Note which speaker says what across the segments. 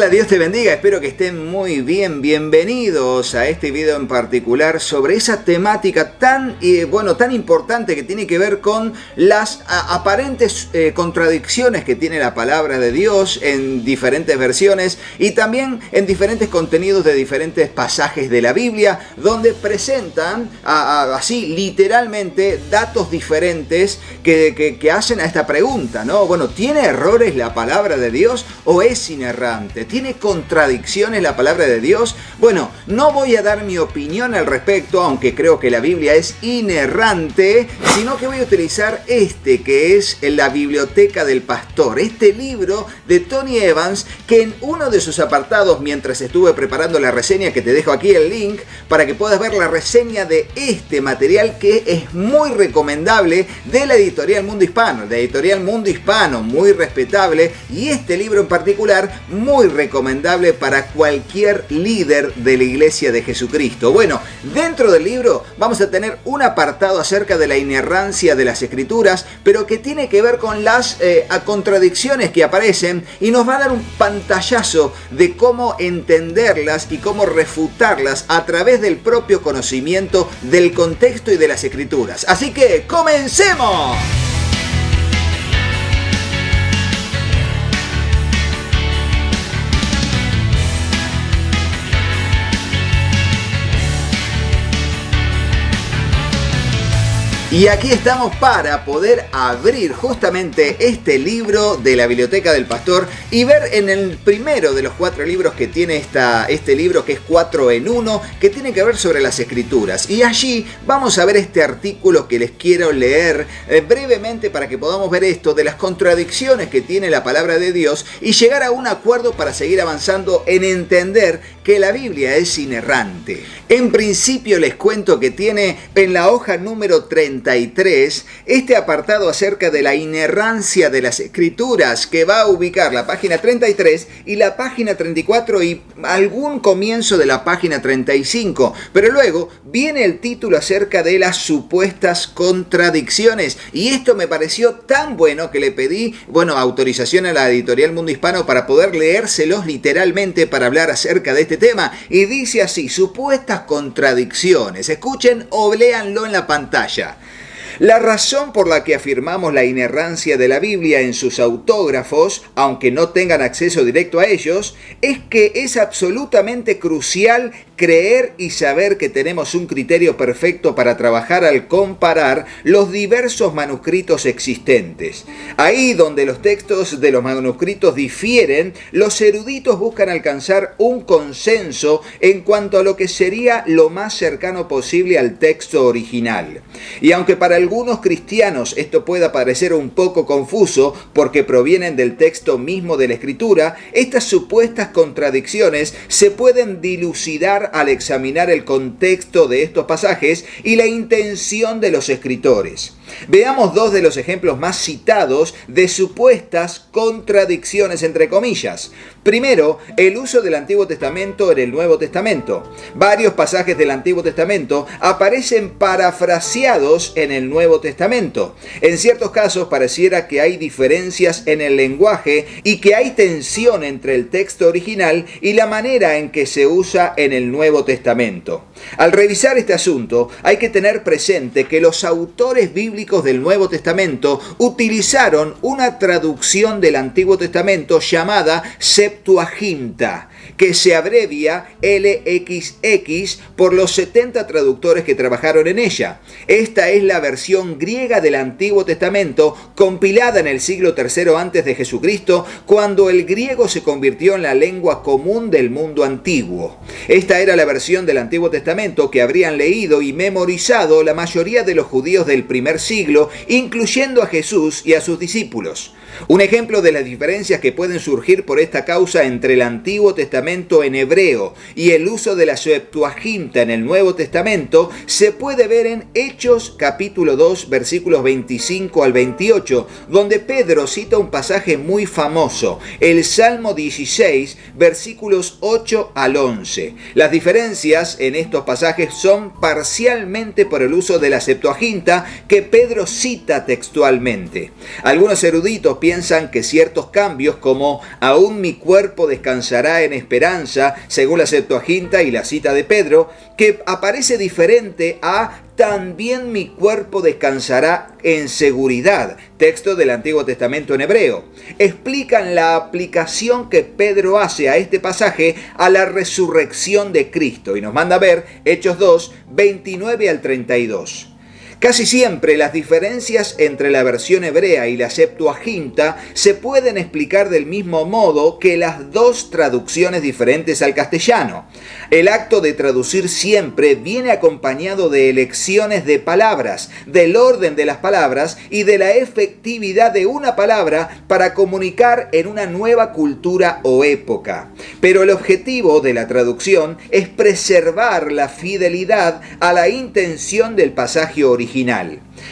Speaker 1: Hola, Dios te bendiga, espero que estén muy bien. Bienvenidos a este video en particular sobre esa temática tan importante que tiene que ver con las aparentes contradicciones que tiene la palabra de Dios en diferentes versiones y también en diferentes contenidos de diferentes pasajes de la Biblia, donde presentan así literalmente datos diferentes que hacen a esta pregunta, ¿no? Bueno, ¿tiene errores la palabra de Dios o es inerrante? ¿Tiene contradicciones la palabra de Dios? Bueno, no voy a dar mi opinión al respecto, aunque creo que la Biblia es inerrante, sino que voy a utilizar que es la Biblioteca del Pastor, este libro de Tony Evans, que en uno de sus apartados, mientras estuve preparando la reseña, que te dejo aquí el link, para que puedas ver la reseña de este material que es muy recomendable de la editorial Mundo Hispano. La editorial Mundo Hispano, muy respetable, y este libro en particular, muy recomendable para cualquier líder de la Iglesia de Jesucristo. Bueno, dentro del libro vamos a tener un apartado acerca de la inerrancia de las Escrituras, pero que tiene que ver con las contradicciones que aparecen y nos va a dar un pantallazo de cómo entenderlas y cómo refutarlas a través del propio conocimiento del contexto y de las Escrituras. Así que ¡comencemos! Y aquí estamos para poder abrir justamente este libro de la Biblioteca del Pastor y ver en el primero de los 4 libros que tiene este libro, que es 4 en 1, que tiene que ver sobre las Escrituras. Y allí vamos a ver este artículo que les quiero leer brevemente para que podamos ver esto de las contradicciones que tiene la palabra de Dios y llegar a un acuerdo para seguir avanzando en entender que la Biblia es inerrante. En principio les cuento que tiene en la hoja número 33 este apartado acerca de la inerrancia de las Escrituras, que va a ubicar la página 33 y la página 34 y algún comienzo de la página 35. Pero luego viene el título acerca de las supuestas contradicciones. Y esto me pareció tan bueno que le pedí, autorización a la editorial Mundo Hispano para poder leérselos literalmente para hablar acerca de este tema. Y dice así: supuestas contradicciones. Escuchen o léanlo en la pantalla. La razón por la que afirmamos la inerrancia de la Biblia en sus autógrafos, aunque no tengan acceso directo a ellos, es que es absolutamente crucial creer y saber que tenemos un criterio perfecto para trabajar al comparar los diversos manuscritos existentes. Ahí donde los textos de los manuscritos difieren, los eruditos buscan alcanzar un consenso en cuanto a lo que sería lo más cercano posible al texto original. Y aunque para algunos cristianos esto pueda parecer un poco confuso porque provienen del texto mismo de la Escritura, estas supuestas contradicciones se pueden dilucidar al examinar el contexto de estos pasajes y la intención de los escritores. Veamos 2 de los ejemplos más citados de supuestas contradicciones entre comillas. Primero, el uso del Antiguo Testamento en el Nuevo Testamento. Varios pasajes del Antiguo Testamento aparecen parafraseados en el Nuevo Testamento. En ciertos casos pareciera que hay diferencias en el lenguaje y que hay tensión entre el texto original y la manera en que se usa en el Nuevo Testamento. Al revisar este asunto, hay que tener presente que los autores bíblicos del Nuevo Testamento utilizaron una traducción del Antiguo Testamento llamada Septuaginta, que se abrevia LXX por los 70 traductores que trabajaron en ella. Esta es la versión griega del Antiguo Testamento compilada en el siglo III antes de Jesucristo, cuando el griego se convirtió en la lengua común del mundo antiguo. Esta era la versión del Antiguo Testamento que habrían leído y memorizado la mayoría de los judíos del primer siglo, incluyendo a Jesús y a sus discípulos. Un ejemplo de las diferencias que pueden surgir por esta causa entre el Antiguo Testamento en hebreo y el uso de la Septuaginta en el Nuevo Testamento se puede ver en Hechos capítulo 2 versículos 25 al 28, donde Pedro cita un pasaje muy famoso, el Salmo 16 versículos 8 al 11. Las diferencias en estos pasajes son parcialmente por el uso de la Septuaginta que Pedro cita textualmente. Algunos eruditos piensan que ciertos cambios como aún mi cuerpo descansará en esperanza, según la Septuaginta y la cita de Pedro, que aparece diferente a también mi cuerpo descansará en seguridad, texto del Antiguo Testamento en hebreo, explican la aplicación que Pedro hace a este pasaje a la resurrección de Cristo y nos manda a ver Hechos 2, 29 al 32. Casi siempre las diferencias entre la versión hebrea y la Septuaginta se pueden explicar del mismo modo que las dos traducciones diferentes al castellano. El acto de traducir siempre viene acompañado de elecciones de palabras, del orden de las palabras y de la efectividad de una palabra para comunicar en una nueva cultura o época. Pero el objetivo de la traducción es preservar la fidelidad a la intención del pasaje original.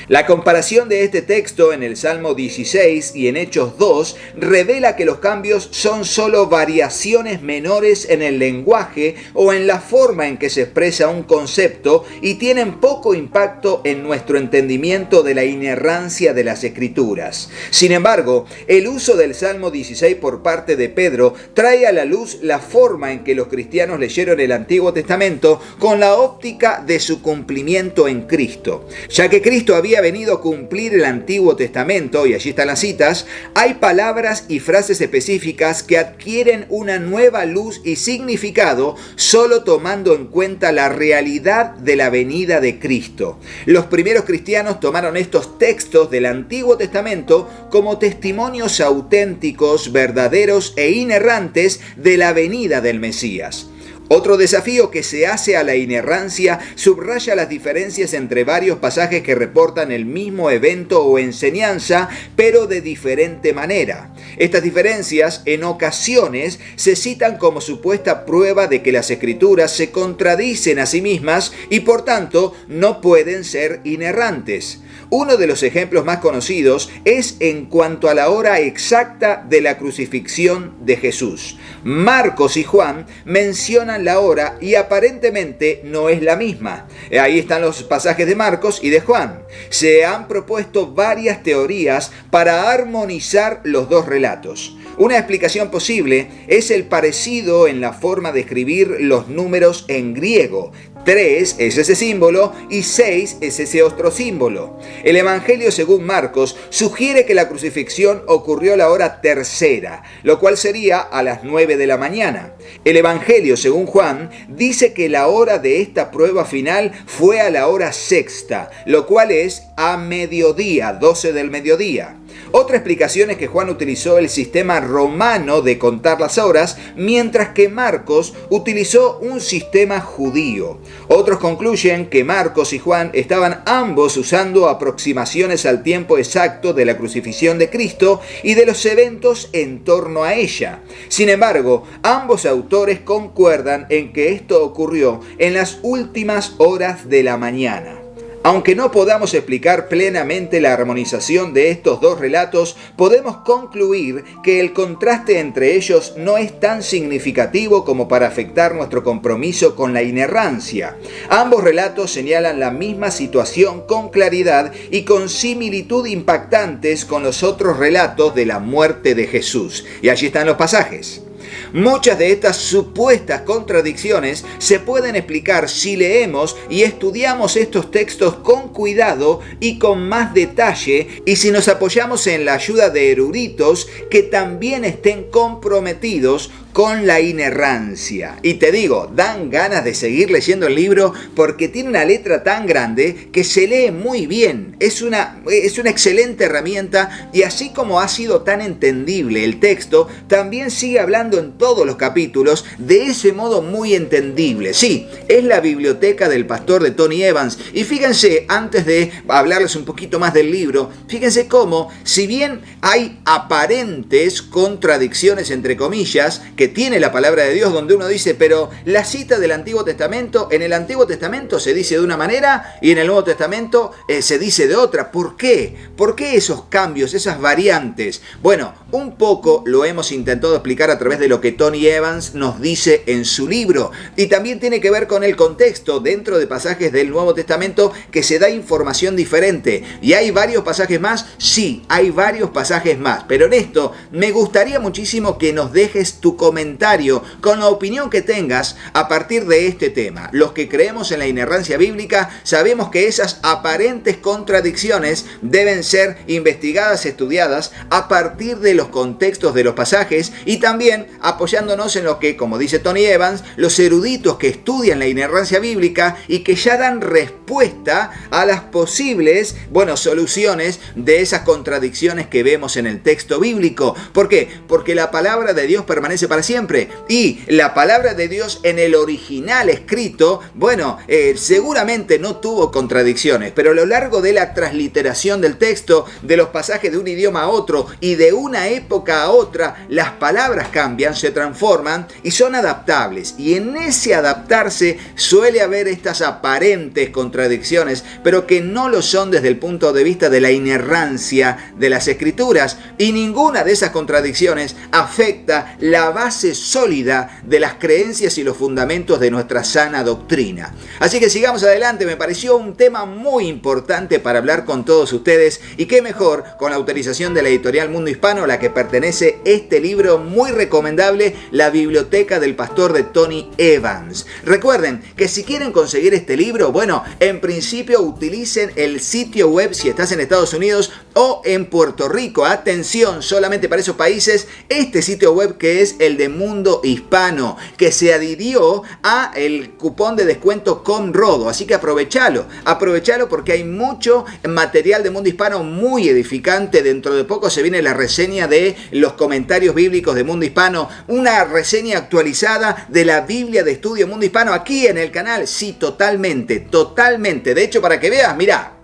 Speaker 1: La comparación de este texto en el Salmo 16 y en Hechos 2 revela que los cambios son solo variaciones menores en el lenguaje o en la forma en que se expresa un concepto y tienen poco impacto en nuestro entendimiento de la inerrancia de las Escrituras. Sin embargo, el uso del Salmo 16 por parte de Pedro trae a la luz la forma en que los cristianos leyeron el Antiguo Testamento con la óptica de su cumplimiento en Cristo. Ya que Cristo había venido a cumplir el Antiguo Testamento, y allí están las citas, hay palabras y frases específicas que adquieren una nueva luz y significado solo tomando en cuenta la realidad de la venida de Cristo. Los primeros cristianos tomaron estos textos del Antiguo Testamento como testimonios auténticos, verdaderos e inerrantes de la venida del Mesías. Otro desafío que se hace a la inerrancia subraya las diferencias entre varios pasajes que reportan el mismo evento o enseñanza, pero de diferente manera. Estas diferencias en ocasiones se citan como supuesta prueba de que las Escrituras se contradicen a sí mismas y por tanto no pueden ser inerrantes. Uno de los ejemplos más conocidos es en cuanto a la hora exacta de la crucifixión de Jesús. Marcos y Juan mencionan la hora y aparentemente no es la misma. Ahí están los pasajes de Marcos y de Juan. Se han propuesto varias teorías para armonizar los dos relatos. Una explicación posible es el parecido en la forma de escribir los números en griego. 3 es ese símbolo y 6 es ese otro símbolo. El Evangelio según Marcos sugiere que la crucifixión ocurrió a la hora tercera, lo cual sería a las 9 de la mañana. El Evangelio según Juan dice que la hora de esta prueba final fue a la hora sexta, lo cual es a mediodía, 12 del mediodía. Otra explicación es que Juan utilizó el sistema romano de contar las horas, mientras que Marcos utilizó un sistema judío. Otros concluyen que Marcos y Juan estaban ambos usando aproximaciones al tiempo exacto de la crucifixión de Cristo y de los eventos en torno a ella. Sin embargo, ambos autores concuerdan en que esto ocurrió en las últimas horas de la mañana. Aunque no podamos explicar plenamente la armonización de estos dos relatos, podemos concluir que el contraste entre ellos no es tan significativo como para afectar nuestro compromiso con la inerrancia. Ambos relatos señalan la misma situación con claridad y con similitud impactantes con los otros relatos de la muerte de Jesús. Y allí están los pasajes. Muchas de estas supuestas contradicciones se pueden explicar si leemos y estudiamos estos textos con cuidado y con más detalle y si nos apoyamos en la ayuda de eruditos que también estén comprometidos con la inerrancia. Y te digo, dan ganas de seguir leyendo el libro porque tiene una letra tan grande que se lee muy bien. Es una excelente herramienta y así como ha sido tan entendible el texto, también sigue hablando en todos los capítulos de ese modo muy entendible. Sí, es la biblioteca del pastor de Tony Evans. Y fíjense, antes de hablarles un poquito más del libro, fíjense cómo, si bien hay aparentes contradicciones entre comillas que que tiene la palabra de Dios, donde uno dice, pero la cita del Antiguo Testamento, en el Antiguo Testamento se dice de una manera y en el Nuevo Testamento se dice de otra. ¿Por qué? ¿Por qué esos cambios, esas variantes? Bueno, un poco lo hemos intentado explicar a través de lo que Tony Evans nos dice en su libro, y también tiene que ver con el contexto dentro de pasajes del Nuevo Testamento que se da información diferente. ¿Y hay varios pasajes más? Sí, hay varios pasajes más, pero en esto me gustaría muchísimo que nos dejes tu comentario con la opinión que tengas a partir de este tema. Los que creemos en la inerrancia bíblica sabemos que esas aparentes contradicciones deben ser investigadas, estudiadas a partir de los contextos de los pasajes, y también apoyándonos en lo que, como dice Tony Evans, los eruditos que estudian la inerrancia bíblica y que ya dan respuesta a las posibles, soluciones de esas contradicciones que vemos en el texto bíblico. ¿Por qué? Porque la palabra de Dios permanece para siempre, y la palabra de Dios en el original escrito, seguramente no tuvo contradicciones, pero a lo largo de la transliteración del texto, de los pasajes de un idioma a otro y de una época a otra, las palabras cambian, se transforman y son adaptables, y en ese adaptarse suele haber estas aparentes contradicciones, pero que no lo son desde el punto de vista de la inerrancia de las Escrituras, y ninguna de esas contradicciones afecta la base sólida de las creencias y los fundamentos de nuestra sana doctrina. Así que sigamos adelante. Me pareció un tema muy importante para hablar con todos ustedes, y qué mejor con la autorización de la editorial Mundo Hispano, a la que pertenece este libro muy recomendable, La Biblioteca del Pastor, de Tony Evans. Recuerden que si quieren conseguir este libro, en principio utilicen el sitio web si estás en Estados Unidos o en Puerto Rico. Atención, solamente para esos países, este sitio web que es el de Mundo Hispano, que se adhirió a el cupón de descuento Comrodo, así que aprovechalo porque hay mucho material de Mundo Hispano muy edificante. Dentro de poco se viene la reseña de los comentarios bíblicos de Mundo Hispano, una reseña actualizada de la Biblia de Estudio Mundo Hispano aquí en el canal. Sí, totalmente. De hecho, para que veas, mirá,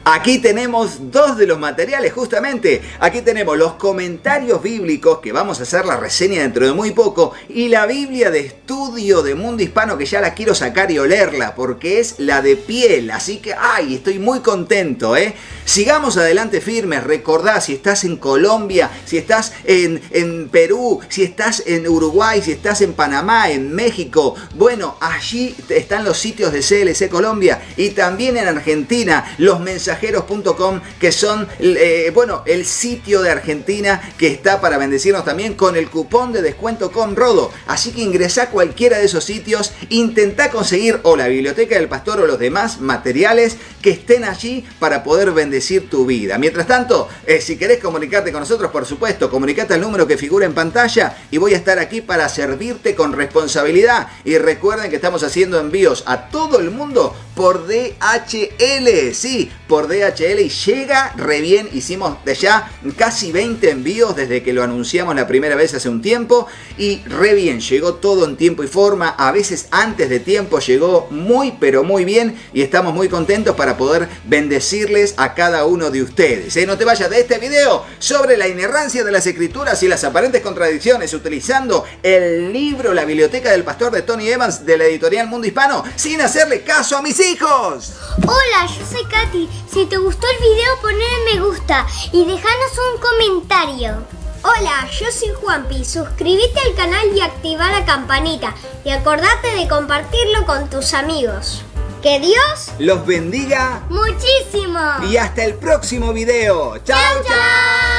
Speaker 1: aquí tenemos dos de los materiales, justamente. Aquí tenemos los comentarios bíblicos, que vamos a hacer la reseña dentro de muy poco, y la Biblia de Estudio de Mundo Hispano, que ya la quiero sacar y olerla, porque es la de piel. Así que, estoy muy contento, Sigamos adelante firmes. Recordá, si estás en Colombia, si estás en Perú, si estás en Uruguay, si estás en Panamá, en México, allí están los sitios de CLC Colombia, y también en Argentina, los mensajeros.com, que son el sitio de Argentina que está para bendecirnos también con el cupón de descuento Comrodo. Así que ingresá a cualquiera de esos sitios, intentá conseguir o la Biblioteca del Pastor o los demás materiales que estén allí para poder bendecir tu vida. Mientras tanto, si querés comunicarte con nosotros, por supuesto, comunicate al número que figura en pantalla, y voy a estar aquí para servirte con responsabilidad. Y recuerden que estamos haciendo envíos a todo el mundo por DHL. Sí, por DHL, y llega re bien. Hicimos de ya casi 20 envíos desde que lo anunciamos la primera vez hace un tiempo, y re bien, llegó todo en tiempo y forma. A veces antes de tiempo llegó muy pero muy bien, y estamos muy contentos para poder bendecirles a cada uno de ustedes. No te vayas de este video sobre la inerrancia de las Escrituras y las aparentes contradicciones, utilizando el libro La Biblioteca del Pastor de Tony Evans, de la editorial Mundo Hispano, sin hacerle caso a mis hijos.
Speaker 2: Hola, yo soy Katy. Si te gustó el video, ponle me gusta y déjanos un comentario. Hola, yo soy Juanpi. Suscríbete al canal y activa la campanita. Y acordate de compartirlo con tus amigos. Que Dios
Speaker 1: los bendiga
Speaker 2: muchísimo.
Speaker 1: Y hasta el próximo video. ¡Chao, chao!